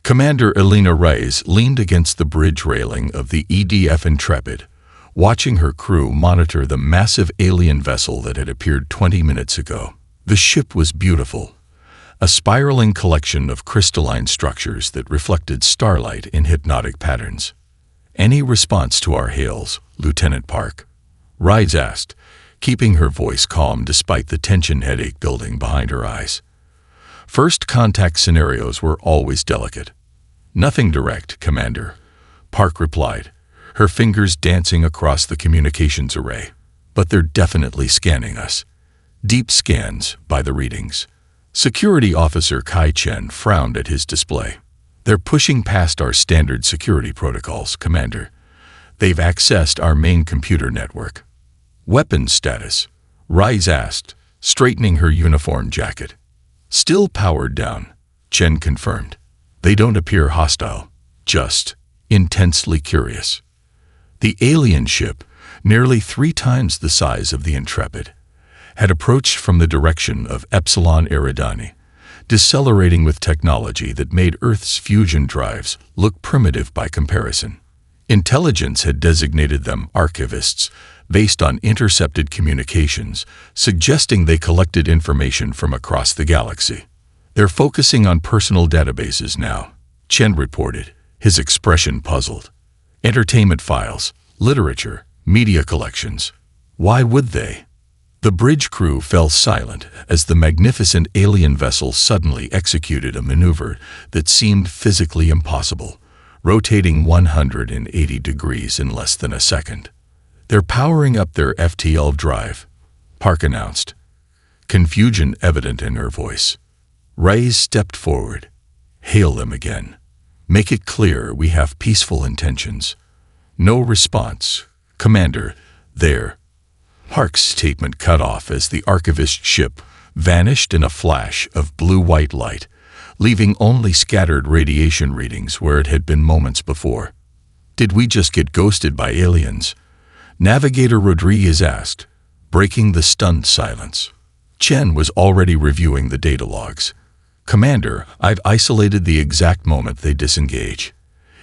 Commander Elena Reyes leaned against the bridge railing of the EDF Intrepid, watching her crew monitor the massive alien vessel that had appeared 20 minutes ago. The ship was beautiful, a spiraling collection of crystalline structures that reflected starlight in hypnotic patterns. "Any response to our hails, Lieutenant Park?" Reyes asked, keeping her voice calm despite the tension headache building behind her eyes. First contact scenarios were always delicate. "Nothing direct, Commander," Park replied, her fingers dancing across the communications array. "But they're definitely scanning us. Deep scans, by the readings." Security Officer Kai Chen frowned at his display. "They're pushing past our standard security protocols, Commander. They've accessed our main computer network." "Weapons status?" Reyes asked, straightening her uniform jacket. "Still powered down," Chen confirmed. "They don't appear hostile, just intensely curious." The alien ship, nearly 3 times the size of the Intrepid, had approached from the direction of Epsilon Eridani, decelerating with technology that made Earth's fusion drives look primitive by comparison. Intelligence had designated them archivists based on intercepted communications, suggesting they collected information from across the galaxy. "They're focusing on personal databases now," Chen reported, his expression puzzled. "Entertainment files, literature, media collections. Why would they?" The bridge crew fell silent as the magnificent alien vessel suddenly executed a maneuver that seemed physically impossible, rotating 180 degrees in less than a second. "They're powering up their FTL drive," Park announced, confusion evident in her voice. Reyes stepped forward. "Hail them again. Make it clear we have peaceful intentions." "No response, Commander. There." Park's statement cut off as the archivist ship vanished in a flash of blue-white light, leaving only scattered radiation readings where it had been moments before. "Did we just get ghosted by aliens?" Navigator Rodriguez asked, breaking the stunned silence. Chen was already reviewing the data logs. "Commander, I've isolated the exact moment they disengage.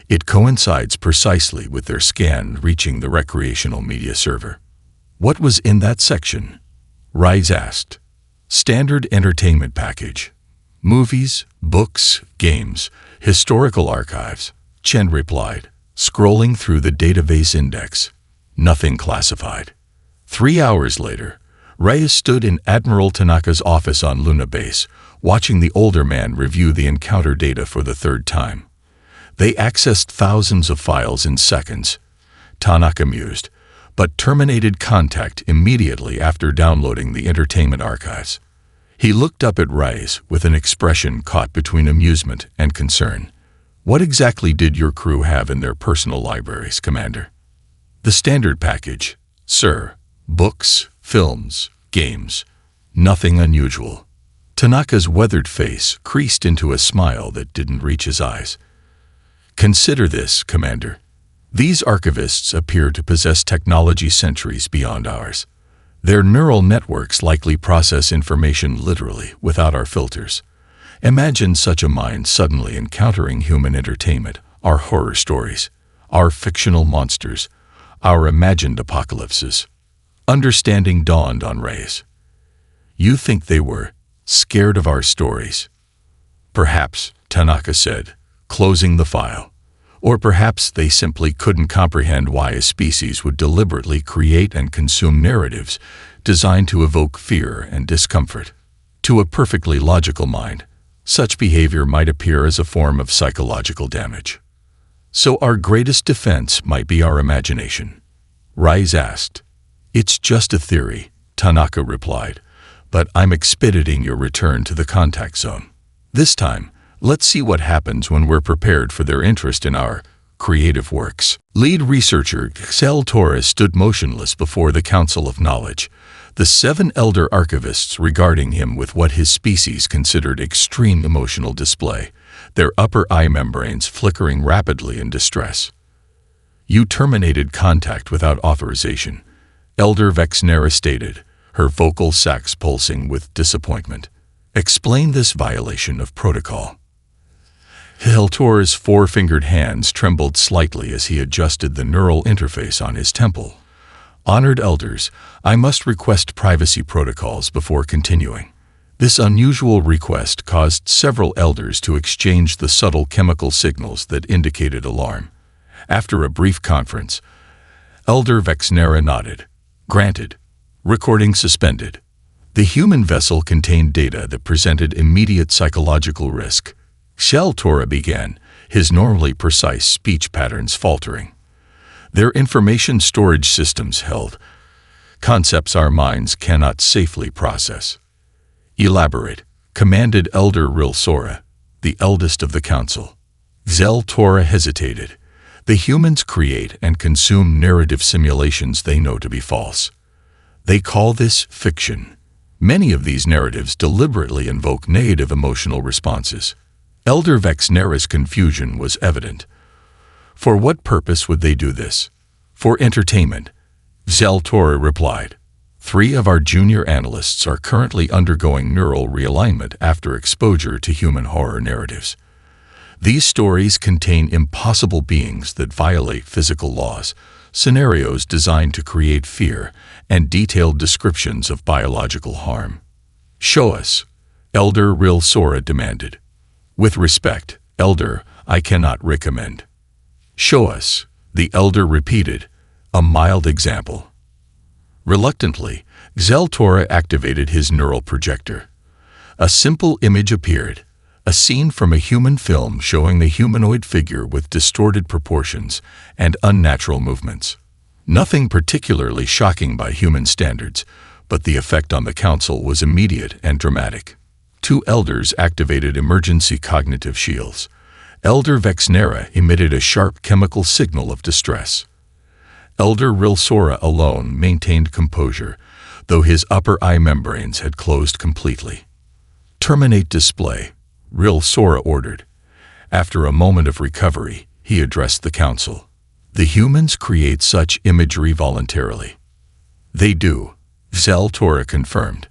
It coincides precisely with their scan reaching the recreational media server." "What was in that section?" Reyes asked. "Standard entertainment package. Movies, books, games, historical archives," Chen replied, scrolling through the database index. "Nothing classified." 3 hours later, Reyes stood in Admiral Tanaka's office on Luna Base, watching the older man review the encounter data for the 3rd time. "They accessed thousands of files in seconds," Tanaka mused, but terminated contact immediately after downloading the entertainment archives. He looked up at Reyes with an expression caught between amusement and concern. "What exactly did your crew have in their personal libraries, Commander?" "The standard package, sir. Books, films, games. Nothing unusual." Tanaka's weathered face creased into a smile that didn't reach his eyes. "Consider this, Commander. These archivists appear to possess technology centuries beyond ours. Their neural networks likely process information literally without our filters. Imagine such a mind suddenly encountering human entertainment, our horror stories, our fictional monsters, our imagined apocalypses." Understanding dawned on Reyes. "You think they were scared of our stories?" "Perhaps," Tanaka said, closing the file. "Or perhaps they simply couldn't comprehend why a species would deliberately create and consume narratives designed to evoke fear and discomfort. To a perfectly logical mind, such behavior might appear as a form of psychological damage. So our greatest defense might be our imagination?" Reyes asked. "It's just a theory," Tanaka replied, "but I'm expediting your return to the contact zone. This time, let's see what happens when we're prepared for their interest in our creative works." Lead researcher Xel Torres stood motionless before the Council of Knowledge, the 7 elder archivists regarding him with what his species considered extreme emotional display, their upper eye membranes flickering rapidly in distress. "You terminated contact without authorization," Elder Vexnera stated, her vocal sacs pulsing with disappointment. "Explain this violation of protocol." Hiltor's four-fingered hands trembled slightly as he adjusted the neural interface on his temple. Honored elders, I must request privacy protocols before continuing. This unusual request caused several elders to exchange the subtle chemical signals that indicated alarm. After a brief conference, Elder Vexnera nodded. Granted. Recording suspended. The human vessel contained data that presented immediate psychological risk. Sheltora began, his normally precise speech patterns faltering. Their information storage systems held concepts our minds cannot safely process. Elaborate, commanded Elder Rilsora, the eldest of the council. Zeltora hesitated. The humans create and consume narrative simulations they know to be false. They call this fiction. Many of these narratives deliberately invoke negative emotional responses. Elder Vexnera's confusion was evident. For what purpose would they do this? For entertainment, Zeltora replied. 3 of our junior analysts are currently undergoing neural realignment after exposure to human horror narratives. These stories contain impossible beings that violate physical laws, scenarios designed to create fear, and detailed descriptions of biological harm. Show us, Elder Rilsora demanded. With respect, Elder, I cannot recommend. Show us, the Elder repeated, a mild example. Reluctantly, Zeltora activated his neural projector. A simple image appeared, a scene from a human film showing the humanoid figure with distorted proportions and unnatural movements. Nothing particularly shocking by human standards, but the effect on the council was immediate and dramatic. 2 elders activated emergency cognitive shields. Elder Vexnera emitted a sharp chemical signal of distress. Elder Rilsora alone maintained composure, though his upper eye membranes had closed completely. Terminate display, Rilsora ordered. After a moment of recovery, he addressed the council. The humans create such imagery voluntarily. They do, Zeltora confirmed.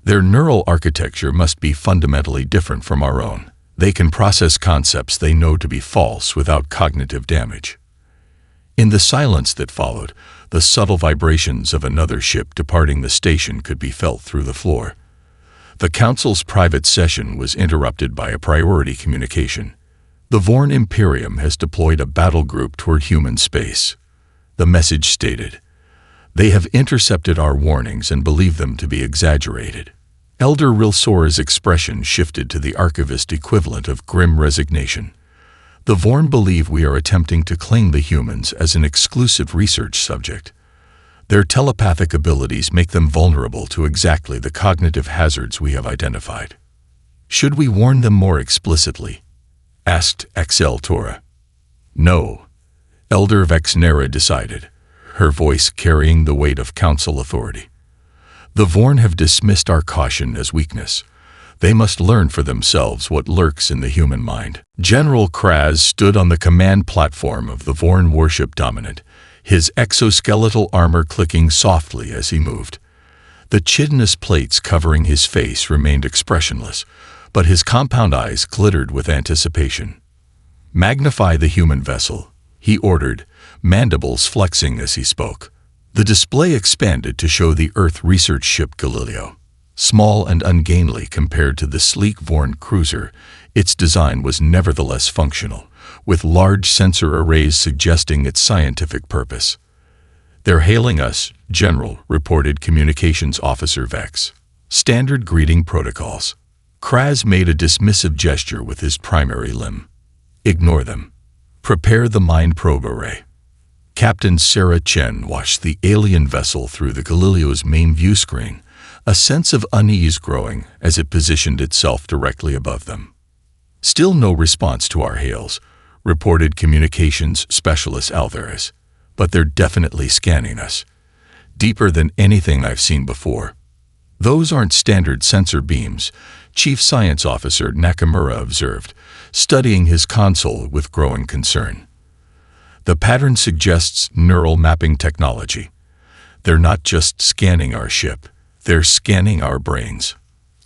Their neural architecture must be fundamentally different from our own. They can process concepts they know to be false without cognitive damage. In the silence that followed, the subtle vibrations of another ship departing the station could be felt through the floor. The council's private session was interrupted by a priority communication. The Vorn Imperium has deployed a battle group toward human space. The message stated, they have intercepted our warnings and believe them to be exaggerated. Elder Rilsora's expression shifted to the archivist equivalent of grim resignation. The Vorn believe we are attempting to claim the humans as an exclusive research subject. Their telepathic abilities make them vulnerable to exactly the cognitive hazards we have identified. Should we warn them more explicitly? Asked Exceltora. No, Elder Vexnera decided, her voice carrying the weight of council authority. The Vorn have dismissed our caution as weakness. They must learn for themselves what lurks in the human mind. General Kraz stood on the command platform of the Vorn warship Dominant, his exoskeletal armor clicking softly as he moved. The chitinous plates covering his face remained expressionless, but his compound eyes glittered with anticipation. Magnify the human vessel, he ordered, mandibles flexing as he spoke. The display expanded to show the Earth research ship Galileo. Small and ungainly compared to the sleek Vorn cruiser, its design was nevertheless functional, with large sensor arrays suggesting its scientific purpose. They're hailing us, General, reported Communications Officer Vex. Standard greeting protocols. Kraz made a dismissive gesture with his primary limb. Ignore them. Prepare the mind probe array. Captain Sarah Chen watched the alien vessel through the Galileo's main view screen, a sense of unease growing as it positioned itself directly above them. Still no response to our hails, reported Communications Specialist Alvarez, but they're definitely scanning us. Deeper than anything I've seen before. Those aren't standard sensor beams, Chief Science Officer Nakamura observed, studying his console with growing concern. The pattern suggests neural mapping technology. They're not just scanning our ship, they're scanning our brains.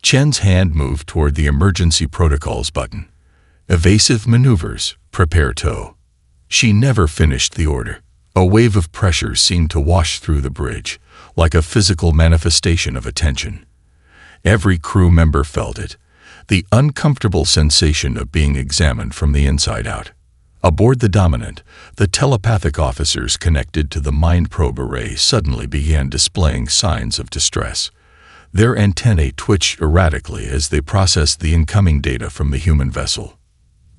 Chen's hand moved toward the emergency protocols button. Evasive maneuvers, prepare tow. She never finished the order. A wave of pressure seemed to wash through the bridge, like a physical manifestation of attention. Every crew member felt it, the uncomfortable sensation of being examined from the inside out. Aboard the Dominant, the telepathic officers connected to the mind probe array suddenly began displaying signs of distress. Their antennae twitched erratically as they processed the incoming data from the human vessel.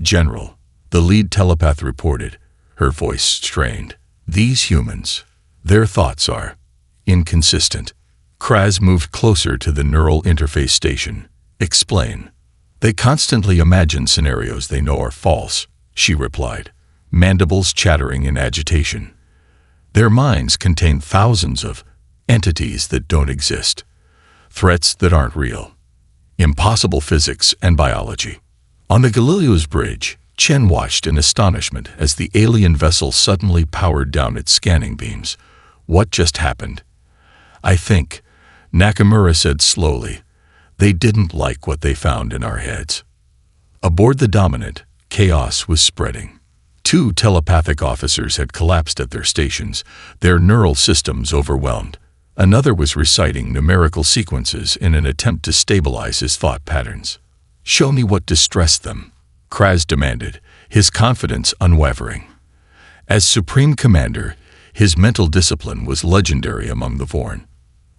"General," the lead telepath reported, her voice strained. "These humans, their thoughts are inconsistent." Kraz moved closer to the neural interface station. "Explain." "They constantly imagine scenarios they know are false," she replied, mandibles chattering in agitation. "Their minds contain thousands of entities that don't exist, threats that aren't real, impossible physics and biology." On the Galileo's bridge, Chen watched in astonishment as the alien vessel suddenly powered down its scanning beams. "What just happened?" "I think," Nakamura said slowly, "they didn't like what they found in our heads." Aboard the Dominant, chaos was spreading. 2 telepathic officers had collapsed at their stations, their neural systems overwhelmed. Another was reciting numerical sequences in an attempt to stabilize his thought patterns. "Show me what distressed them," Kraz demanded, his confidence unwavering. As Supreme Commander, his mental discipline was legendary among the Vorn.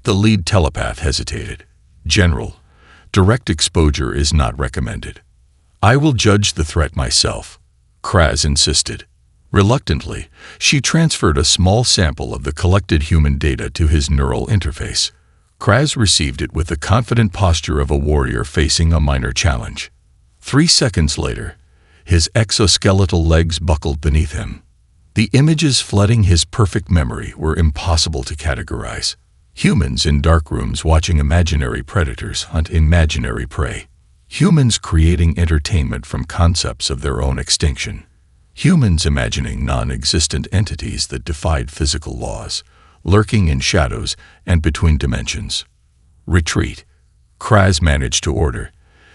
The lead telepath hesitated. "General, direct exposure is not recommended." "I will judge the threat myself," Kraz insisted. Reluctantly, she transferred a small sample of the collected human data to his neural interface. Kraz received it with the confident posture of a warrior facing a minor challenge. 3 seconds later, his exoskeletal legs buckled beneath him. The images flooding his perfect memory were impossible to categorize. Humans in dark rooms watching imaginary predators hunt imaginary prey. Humans creating entertainment from concepts of their own extinction. Humans imagining non-existent entities that defied physical laws, lurking in shadows and between dimensions. "Retreat," Kraz managed to order,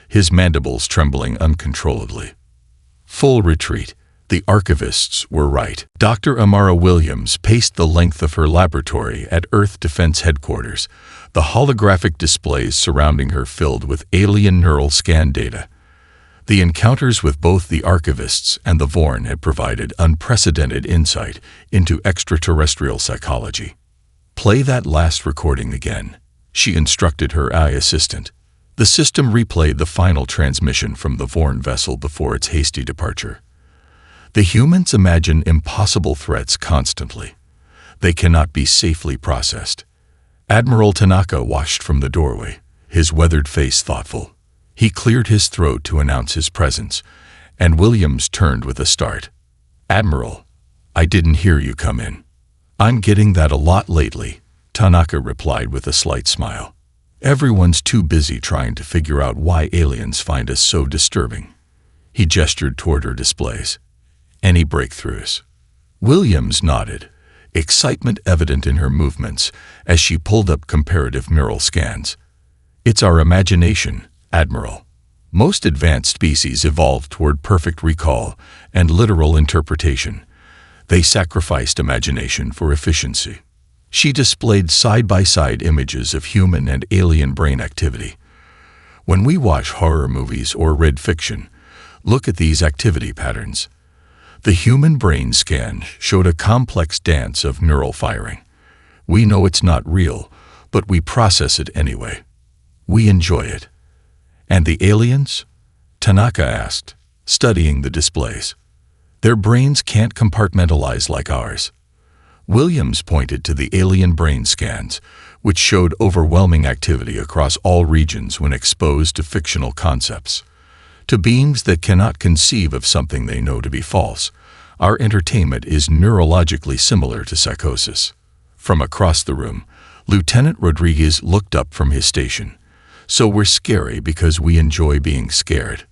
his mandibles trembling uncontrollably. Full retreat. The archivists were right. Dr. Amara Williams paced the length of her laboratory at Earth Defense Headquarters, the holographic displays surrounding her filled with alien neural scan data. The encounters with both the archivists and the Vorn had provided unprecedented insight into extraterrestrial psychology. "Play that last recording again," she instructed her AI assistant. The system replayed the final transmission from the Vorn vessel before its hasty departure. "The humans imagine impossible threats constantly. They cannot be safely processed." Admiral Tanaka watched from the doorway, his weathered face thoughtful. He cleared his throat to announce his presence, and Williams turned with a start. "Admiral, I didn't hear you come in." "I'm getting that a lot lately," Tanaka replied with a slight smile. "Everyone's too busy trying to figure out why aliens find us so disturbing." He gestured toward her displays. "Any breakthroughs?" Williams nodded, excitement evident in her movements as she pulled up comparative neural scans. "It's our imagination, Admiral. Most advanced species evolved toward perfect recall and literal interpretation. They sacrificed imagination for efficiency." She displayed side-by-side images of human and alien brain activity. "When we watch horror movies or read fiction, look at these activity patterns." The human brain scan showed a complex dance of neural firing. "We know it's not real, but we process it anyway. We enjoy it." "And the aliens?" Tanaka asked, studying the displays. "Their brains can't compartmentalize like ours." Williams pointed to the alien brain scans, which showed overwhelming activity across all regions when exposed to fictional concepts. To beings that cannot conceive of something they know to be false, our entertainment is neurologically similar to psychosis. From across the room, Lieutenant Rodriguez looked up from his station. "So we're scary because we enjoy being scared."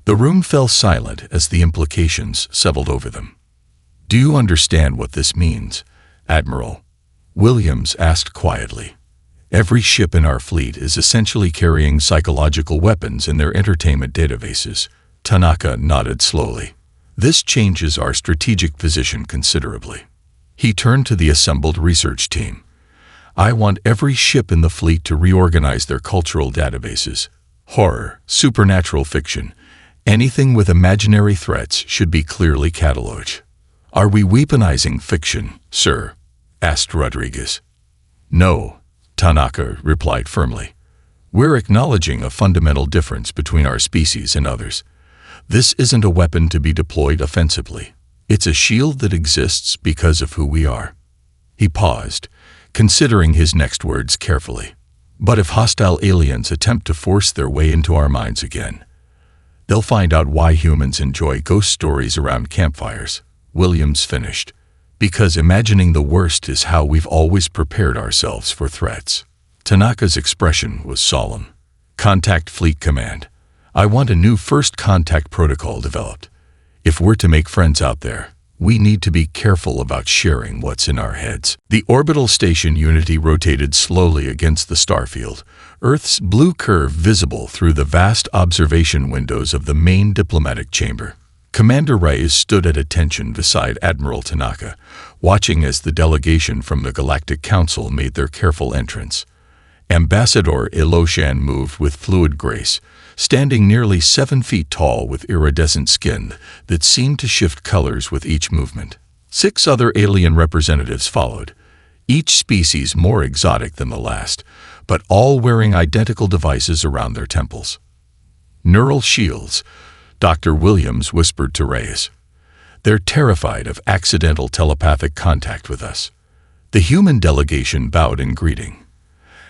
The room fell silent as the implications settled over them. "Do you understand what this means, Admiral?" Williams asked quietly. "Every ship in our fleet is essentially carrying psychological weapons in their entertainment databases. Tanaka nodded slowly. This changes our strategic position considerably. He turned to the assembled research team. I want every ship in the fleet to reorganize their cultural databases. Horror, supernatural fiction, anything with imaginary threats should be clearly cataloged. Are we weaponizing fiction, sir? Asked Rodriguez. No, Tanaka replied firmly. We're acknowledging a fundamental difference between our species and others. This isn't a weapon to be deployed offensively. It's a shield that exists because of who we are. He paused, considering his next words carefully. But if hostile aliens attempt to force their way into our minds again, they'll find out why humans enjoy ghost stories around campfires, Williams finished. Because imagining the worst is how we've always prepared ourselves for threats. Tanaka's expression was solemn. Contact Fleet Command. I want a new first contact protocol developed. If we're to make friends out there, we need to be careful about sharing what's in our heads. The orbital station Unity rotated slowly against the starfield, Earth's blue curve visible through the vast observation windows of the main diplomatic chamber. Commander Reyes stood at attention beside Admiral Tanaka, watching as the delegation from the Galactic Council made their careful entrance. Ambassador Eloshan moved with fluid grace, standing nearly 7 feet tall with iridescent skin that seemed to shift colors with each movement. 6 other alien representatives followed, each species more exotic than the last, but all wearing identical devices around their temples. Neural shields, Dr. Williams whispered to Reyes. They're terrified of accidental telepathic contact with us. The human delegation bowed in greeting.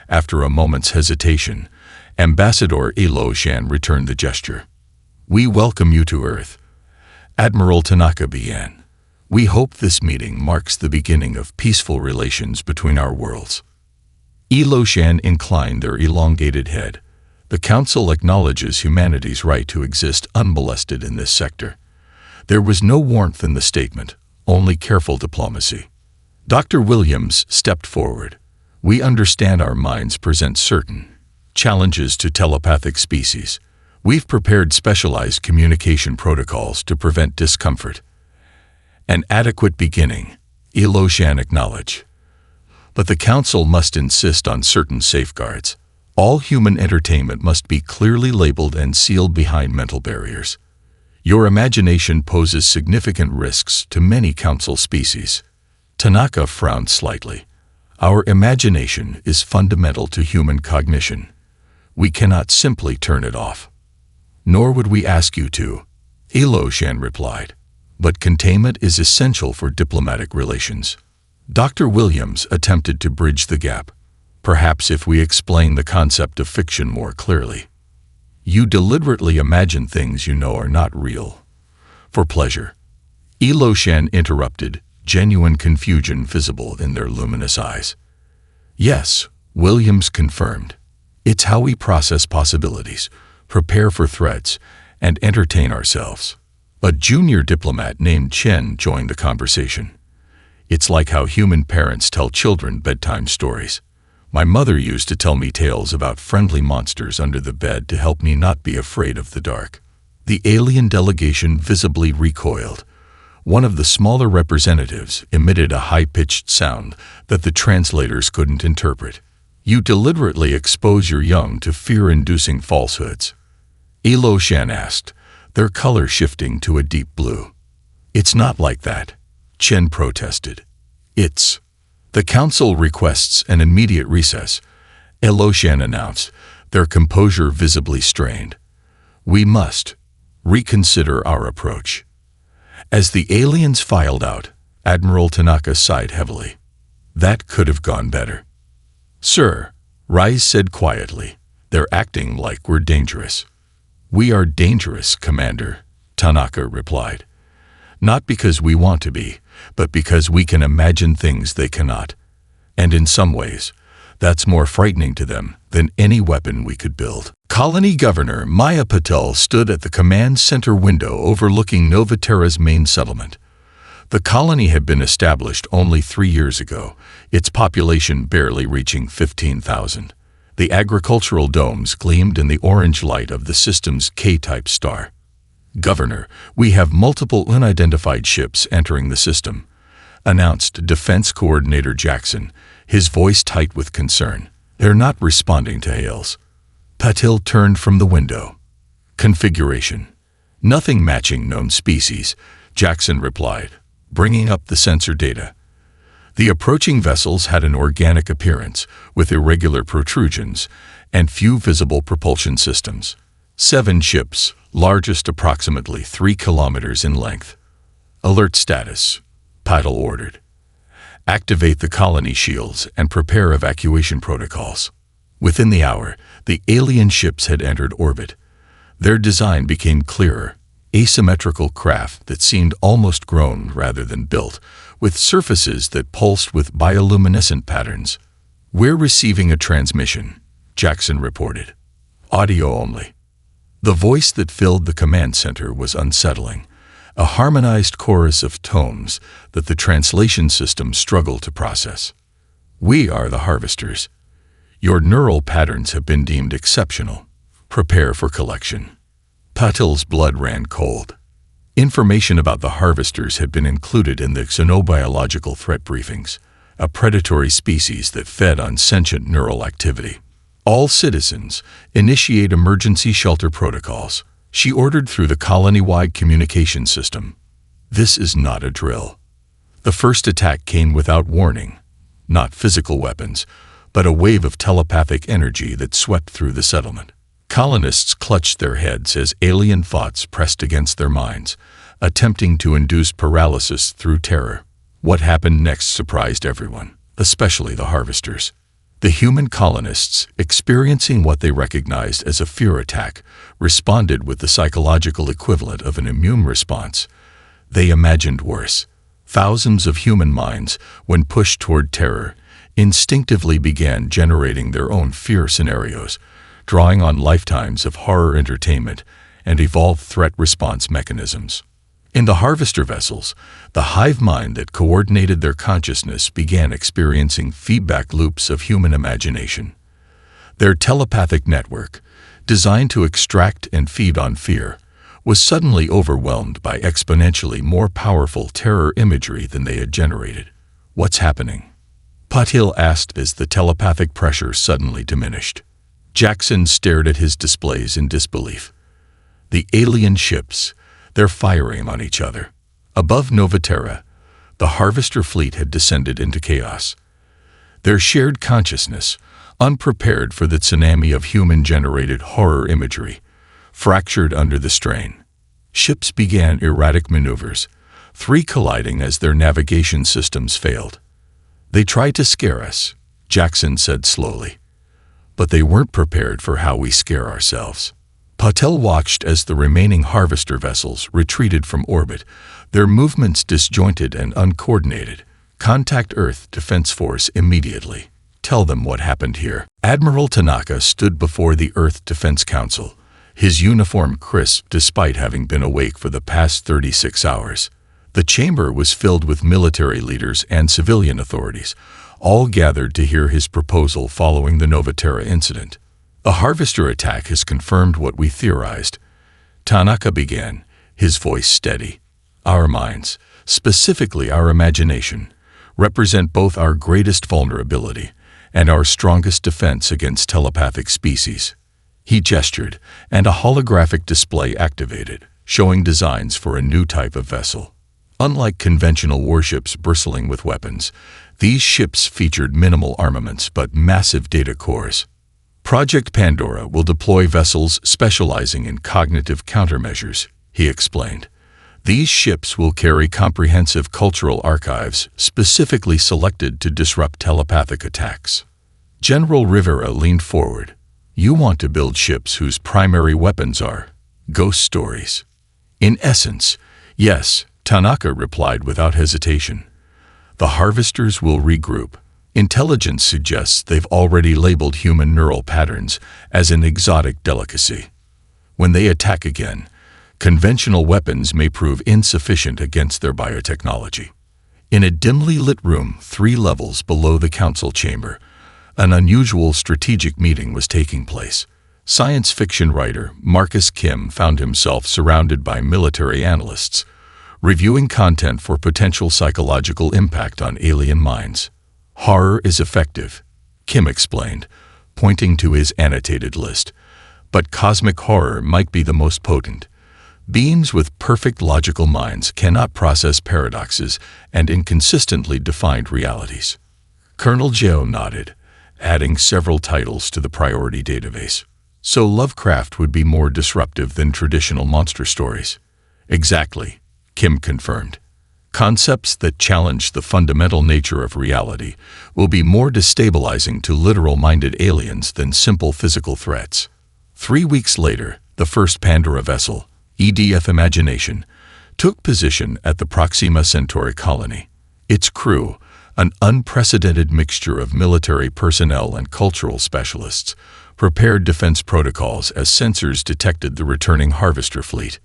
After a moment's hesitation, Ambassador Eloshan returned the gesture. We welcome you to Earth. Admiral Tanaka began. We hope this meeting marks the beginning of peaceful relations between our worlds. Eloshan inclined their elongated head. The Council acknowledges humanity's right to exist unmolested in this sector. There was no warmth in the statement, only careful diplomacy. Dr. Williams stepped forward. We understand our minds present certain challenges to telepathic species. We've prepared specialized communication protocols to prevent discomfort. An adequate beginning, Eloshan acknowledged. But the Council must insist on certain safeguards. All human entertainment must be clearly labeled and sealed behind mental barriers. Your imagination poses significant risks to many Council species. Tanaka frowned slightly. Our imagination is fundamental to human cognition. We cannot simply turn it off. Nor would we ask you to, Eloshan replied. But containment is essential for diplomatic relations. Dr. Williams attempted to bridge the gap. Perhaps if we explain the concept of fiction more clearly. You deliberately imagine things you know are not real. For pleasure. Eloshan interrupted, genuine confusion visible in their luminous eyes. Yes, Williams confirmed. It's how we process possibilities, prepare for threats, and entertain ourselves. A junior diplomat named Chen joined the conversation. It's like how human parents tell children bedtime stories. My mother used to tell me tales about friendly monsters under the bed to help me not be afraid of the dark. The alien delegation visibly recoiled. One of the smaller representatives emitted a high-pitched sound that the translators couldn't interpret. You deliberately expose your young to fear-inducing falsehoods. Eloshan asked, their color shifting to a deep blue. It's not like that, Chen protested. It's. The Council requests an immediate recess, Eloshan announced, their composure visibly strained. We must reconsider our approach. As the aliens filed out, Admiral Tanaka sighed heavily. That could have gone better. Sir, Reyes said quietly, they're acting like we're dangerous. We are dangerous, Commander, Tanaka replied. Not because we want to be, but because we can imagine things they cannot. And in some ways, that's more frightening to them than any weapon we could build. Colony Governor Maya Patel stood at the command center window overlooking Novaterra's main settlement. The colony had been established only 3 years ago, its population barely reaching 15,000. The agricultural domes gleamed in the orange light of the system's K-type star. "Governor, we have multiple unidentified ships entering the system," announced Defense Coordinator Jackson, his voice tight with concern. "They're not responding to hails." Patil turned from the window. "Configuration: nothing matching known species," Jackson replied, bringing up the sensor data. The approaching vessels had an organic appearance, with irregular protrusions and few visible propulsion systems. 7 ships, largest approximately 3 kilometers in length. "Alert status," Patil ordered. "Activate the colony shields and prepare evacuation protocols." Within the hour, the alien ships had entered orbit. Their design became clearer: asymmetrical craft that seemed almost grown rather than built, with surfaces that pulsed with bioluminescent patterns. "We're receiving a transmission," Jackson reported. "Audio only." The voice that filled the command center was unsettling, a harmonized chorus of tones that the translation system struggled to process. "We are the harvesters. Your neural patterns have been deemed exceptional. Prepare for collection." Patil's blood ran cold. Information about the harvesters had been included in the xenobiological threat briefings, a predatory species that fed on sentient neural activity. "All citizens, initiate emergency shelter protocols," she ordered through the colony-wide communication system. This is not a drill. The first attack came without warning, not physical weapons, but a wave of telepathic energy that swept through the settlement. Colonists clutched their heads as alien thoughts pressed against their minds, attempting to induce paralysis through terror. What happened next surprised everyone, especially the harvesters. The human colonists, experiencing what they recognized as a fear attack, responded with the psychological equivalent of an immune response. They imagined worse. Thousands of human minds, when pushed toward terror, instinctively began generating their own fear scenarios, drawing on lifetimes of horror entertainment and evolved threat response mechanisms. In the harvester vessels, the hive mind that coordinated their consciousness began experiencing feedback loops of human imagination. Their telepathic network, designed to extract and feed on fear, was suddenly overwhelmed by exponentially more powerful terror imagery than they had generated. "What's happening?" Patil asked as the telepathic pressure suddenly diminished. Jackson stared at his displays in disbelief. The alien ships, they're firing on each other. Above Novaterra, the harvester fleet had descended into chaos. Their shared consciousness, unprepared for the tsunami of human-generated horror imagery, fractured under the strain. Ships began erratic maneuvers, 3 colliding as their navigation systems failed. "They tried to scare us," Jackson said slowly. "But they weren't prepared for how we scare ourselves." Patil watched as the remaining harvester vessels retreated from orbit, their movements disjointed and uncoordinated. "Contact Earth Defense Force immediately. Tell them what happened here." Admiral Tanaka stood before the Earth Defense Council, his uniform crisp despite having been awake for the past 36 hours. The chamber was filled with military leaders and civilian authorities, all gathered to hear his proposal following the Novaterra incident. "The harvester attack has confirmed what we theorized," Tanaka began, his voice steady. "Our minds, specifically our imagination, represent both our greatest vulnerability and our strongest defense against telepathic species." He gestured, and a holographic display activated, showing designs for a new type of vessel. Unlike conventional warships bristling with weapons, these ships featured minimal armaments but massive data cores. "Project Pandora will deploy vessels specializing in cognitive countermeasures," he explained. "These ships will carry comprehensive cultural archives specifically selected to disrupt telepathic attacks." General Rivera leaned forward. "You want to build ships whose primary weapons are ghost stories?" "In essence, yes," Tanaka replied without hesitation. "The harvesters will regroup. Intelligence suggests they've already labeled human neural patterns as an exotic delicacy. When they attack again, conventional weapons may prove insufficient against their biotechnology." In a dimly lit room 3 levels below the council chamber, an unusual strategic meeting was taking place. Science fiction writer Marcus Kim found himself surrounded by military analysts, reviewing content for potential psychological impact on alien minds. Horror is effective, Kim explained, pointing to his annotated list. But cosmic horror might be the most potent. Beings with perfect logical minds cannot process paradoxes and inconsistently defined realities. Colonel Joe nodded, adding several titles to the priority database. So Lovecraft would be more disruptive than traditional monster stories. Exactly, Kim confirmed. Concepts that challenge the fundamental nature of reality will be more destabilizing to literal-minded aliens than simple physical threats. 3 weeks later, the first Pandora vessel, EDF Imagination, took position at the Proxima Centauri colony. Its crew, an unprecedented mixture of military personnel and cultural specialists, prepared defense protocols as sensors detected the returning harvester fleet.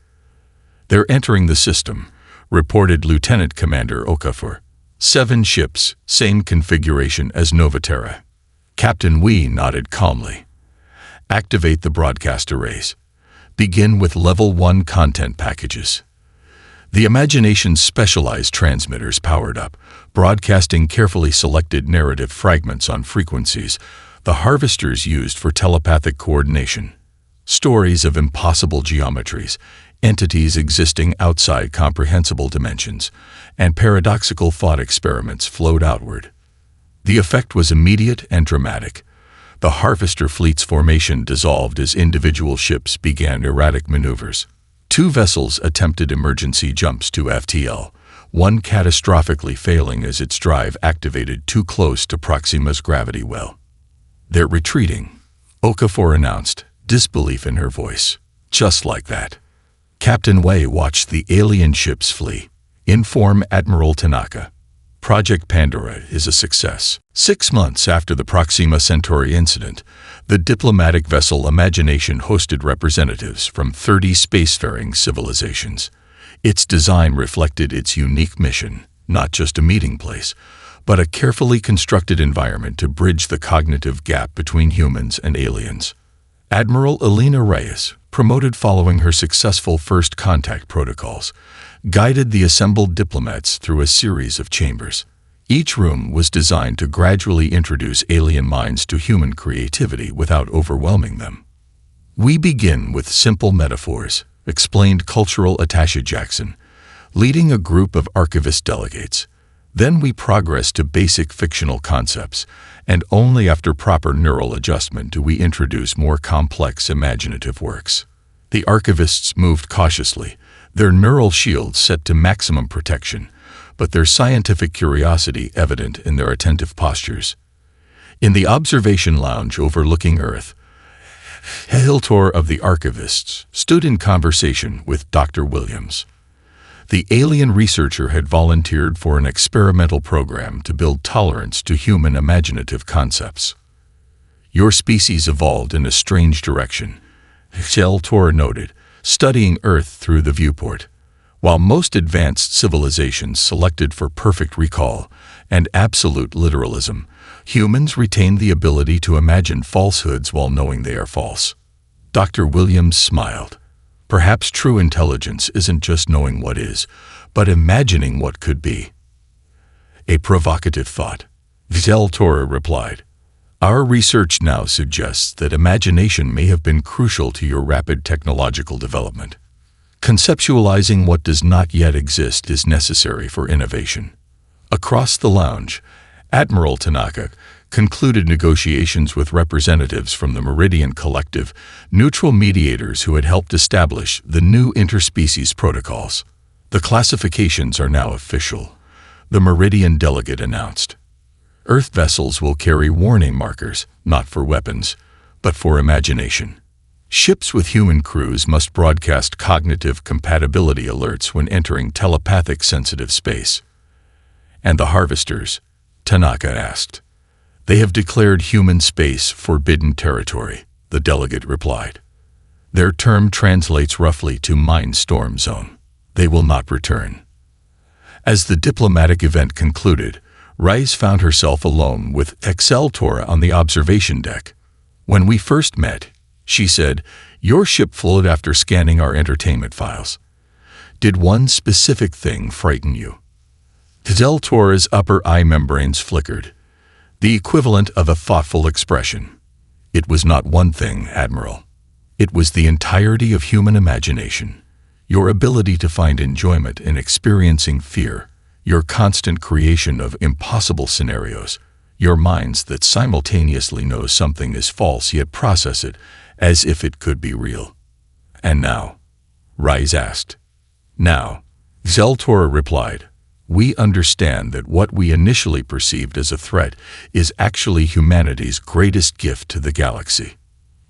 "They're entering the system," reported Lieutenant Commander Okafor. 7 ships, same configuration as Novaterra. Captain Wee nodded calmly. "Activate the broadcast arrays. Begin with Level 1 content packages." The Imagination's specialized transmitters powered up, broadcasting carefully selected narrative fragments on frequencies the harvesters used for telepathic coordination. Stories of impossible geometries, entities existing outside comprehensible dimensions, and paradoxical thought experiments flowed outward. The effect was immediate and dramatic. The harvester fleet's formation dissolved as individual ships began erratic maneuvers. 2 vessels attempted emergency jumps to FTL, one catastrophically failing as its drive activated too close to Proxima's gravity well. "They're retreating," Okafor announced, disbelief in her voice. Just like that. Captain Wei watched the alien ships flee. "Inform Admiral Tanaka. Project Pandora is a success." 6 months after the Proxima Centauri incident, the diplomatic vessel Imagination hosted representatives from 30 spacefaring civilizations. Its design reflected its unique mission, not just a meeting place, but a carefully constructed environment to bridge the cognitive gap between humans and aliens. Admiral Elena Reyes, promoted following her successful first contact protocols, guided the assembled diplomats through a series of chambers. Each room was designed to gradually introduce alien minds to human creativity without overwhelming them. "We begin with simple metaphors," explained cultural attaché Jackson, leading a group of archivist delegates. "Then we progress to basic fictional concepts, and only after proper neural adjustment do we introduce more complex imaginative works." The archivists moved cautiously, their neural shields set to maximum protection, but their scientific curiosity evident in their attentive postures. In the observation lounge overlooking Earth, Hiltor of the archivists stood in conversation with Dr. Williams. The alien researcher had volunteered for an experimental program to build tolerance to human imaginative concepts. "Your species evolved in a strange direction," Hiltor noted, studying Earth through the viewport. While most advanced civilizations selected for perfect recall and absolute literalism, humans retain the ability to imagine falsehoods while knowing they are false. Dr. Williams smiled. "Perhaps true intelligence isn't just knowing what is, but imagining what could be." "A provocative thought," Hiltor replied. "Our research now suggests that imagination may have been crucial to your rapid technological development. Conceptualizing what does not yet exist is necessary for innovation." Across the lounge, Admiral Tanaka concluded negotiations with representatives from the Meridian Collective, neutral mediators who had helped establish the new interspecies protocols. "The classifications are now official," the Meridian delegate announced. "Earth vessels will carry warning markers, not for weapons, but for imagination. Ships with human crews must broadcast cognitive compatibility alerts when entering telepathic sensitive space." "And the harvesters?" Tanaka asked. "They have declared human space forbidden territory," the delegate replied. "Their term translates roughly to Mindstorm Zone. They will not return." As the diplomatic event concluded, Rice found herself alone with Hiltor on the observation deck. "When we first met," She said, "Your ship floated after scanning our entertainment files. Did one specific thing frighten you?" Del Torre's upper eye membranes flickered, the equivalent of a thoughtful expression. "It was not one thing, Admiral. It was the entirety of human imagination. Your ability to find enjoyment in experiencing fear, your constant creation of impossible scenarios, your minds that simultaneously know something is false yet process it as if it could be real." "And now?" Rise asked. "Now," Zeltora replied, "we understand that what we initially perceived as a threat is actually humanity's greatest gift to the galaxy.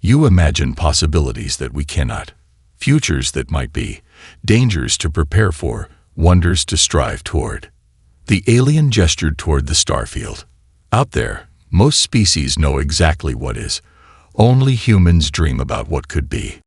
You imagine possibilities that we cannot, futures that might be, dangers to prepare for, wonders to strive toward." The alien gestured toward the starfield. "Out there, most species know exactly what is. Only humans dream about what could be."